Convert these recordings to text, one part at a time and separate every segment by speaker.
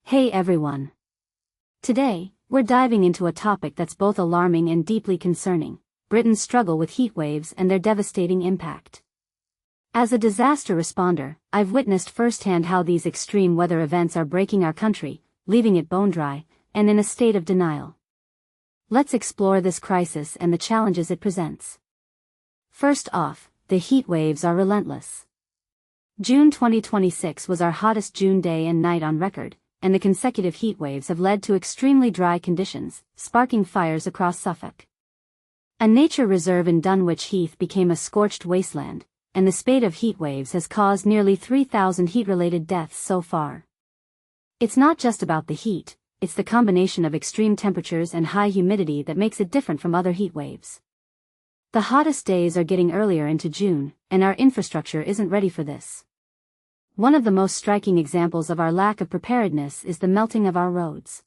Speaker 1: Hey everyone. Today, we're diving into a topic that's both alarming and deeply concerning: Britain's struggle with heat waves and their devastating impact. As a disaster responder, I've witnessed firsthand how these extreme weather events are breaking our country, leaving it bone dry, and in a state of denial. Let's explore this crisis and the challenges it presents. First off, the heat waves are relentless. June 2026 was our hottest June day and night on record, and the consecutive heat waves have led to extremely dry conditions, sparking fires across Suffolk. A nature reserve in Dunwich Heath became a scorched wasteland, and the spate of heat waves has caused nearly 3,000 heat-related deaths so far. It's not just about the heat, it's the combination of extreme temperatures and high humidity that makes it different from other heat waves. The hottest days are getting earlier into June, and our infrastructure isn't ready for this. One of the most striking examples of our lack of preparedness is the melting of our roads.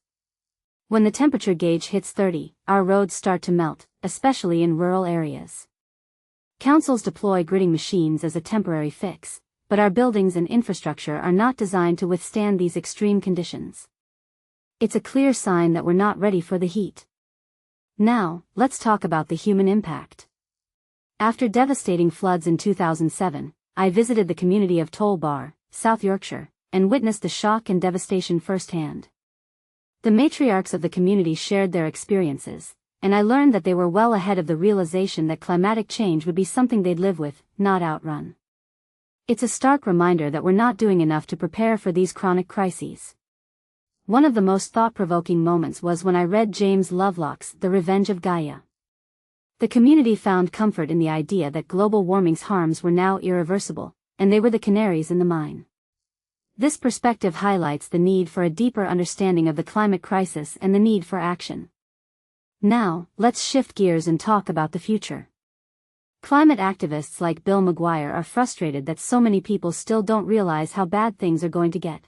Speaker 1: When the temperature gauge hits 30, our roads start to melt, especially in rural areas. Councils deploy gritting machines as a temporary fix, but our buildings and infrastructure are not designed to withstand these extreme conditions. It's a clear sign that we're not ready for the heat. Now, let's talk about the human impact. After devastating floods in 2007, I visited the community of Tolbar, South Yorkshire, and witnessed the shock and devastation firsthand. The matriarchs of the community shared their experiences, and I learned that they were well ahead of the realization that climatic change would be something they'd live with, not outrun. It's a stark reminder that we're not doing enough to prepare for these chronic crises. One of the most thought-provoking moments was when I read James Lovelock's The Revenge of Gaia. The community found comfort in the idea that global warming's harms were now irreversible, and they were the canaries in the mine. This perspective highlights the need for a deeper understanding of the climate crisis and the need for action. Now, let's shift gears and talk about the future. Climate activists like Bill McGuire are frustrated that so many people still don't realize how bad things are going to get.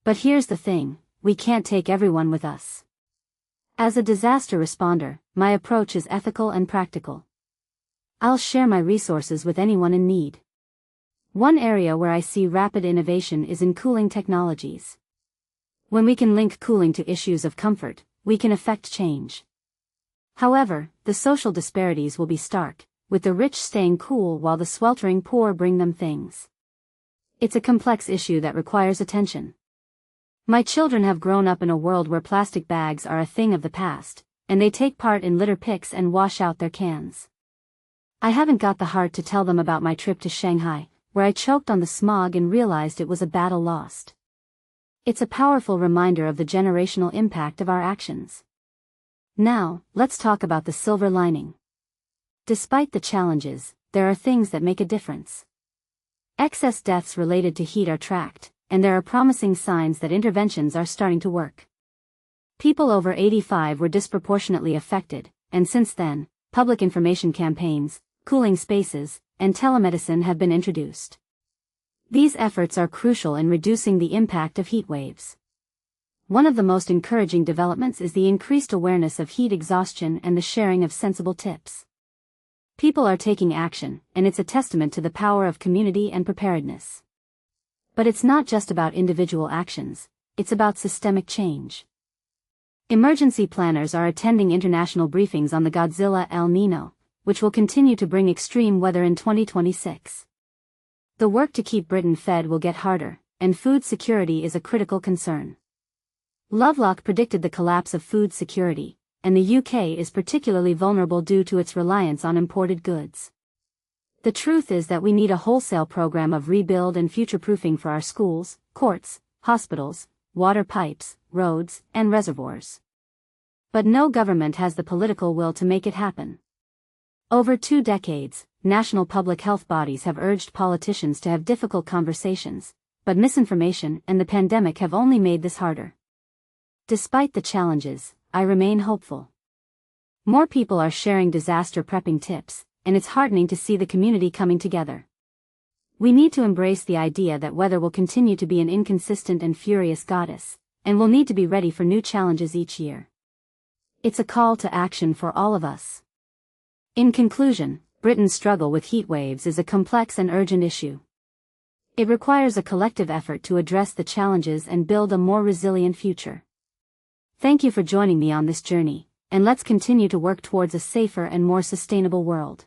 Speaker 1: But here's the thing, we can't take everyone with us. As a disaster responder, my approach is ethical and practical. I'll share my resources with anyone in need. One area where I see rapid innovation is in cooling technologies. When we can link cooling to issues of comfort, we can affect change. However, the social disparities will be stark, with the rich staying cool while the sweltering poor bring them things. It's a complex issue that requires attention. My children have grown up in a world where plastic bags are a thing of the past, and they take part in litter picks and wash out their cans. I haven't got the heart to tell them about my trip to Shanghai, where I choked on the smog and realized it was a battle lost. It's a powerful reminder of the generational impact of our actions. Now, let's talk about the silver lining. Despite the challenges, there are things that make a difference. Excess deaths related to heat are tracked, and there are promising signs that interventions are starting to work. People over 85 were disproportionately affected, and since then, public information campaigns, cooling spaces, and telemedicine have been introduced. These efforts are crucial in reducing the impact of heat waves. One of the most encouraging developments is the increased awareness of heat exhaustion and the sharing of sensible tips. People are taking action, and it's a testament to the power of community and preparedness. But it's not just about individual actions, it's about systemic change. Emergency planners are attending international briefings on the Godzilla El Niño, which will continue to bring extreme weather in 2026. The work to keep Britain fed will get harder, and food security is a critical concern. Lovelock predicted the collapse of food security, and the UK is particularly vulnerable due to its reliance on imported goods. The truth is that we need a wholesale program of rebuild and future-proofing for our schools, courts, hospitals, water pipes, roads, and reservoirs. But no government has the political will to make it happen. Over 2 decades, national public health bodies have urged politicians to have difficult conversations, but misinformation and the pandemic have only made this harder. Despite the challenges, I remain hopeful. More people are sharing disaster prepping tips, and it's heartening to see the community coming together. We need to embrace the idea that weather will continue to be an inconsistent and furious goddess, and we'll need to be ready for new challenges each year. It's a call to action for all of us. In conclusion, Britain's struggle with heat waves is a complex and urgent issue. It requires a collective effort to address the challenges and build a more resilient future. Thank you for joining me on this journey, and let's continue to work towards a safer and more sustainable world.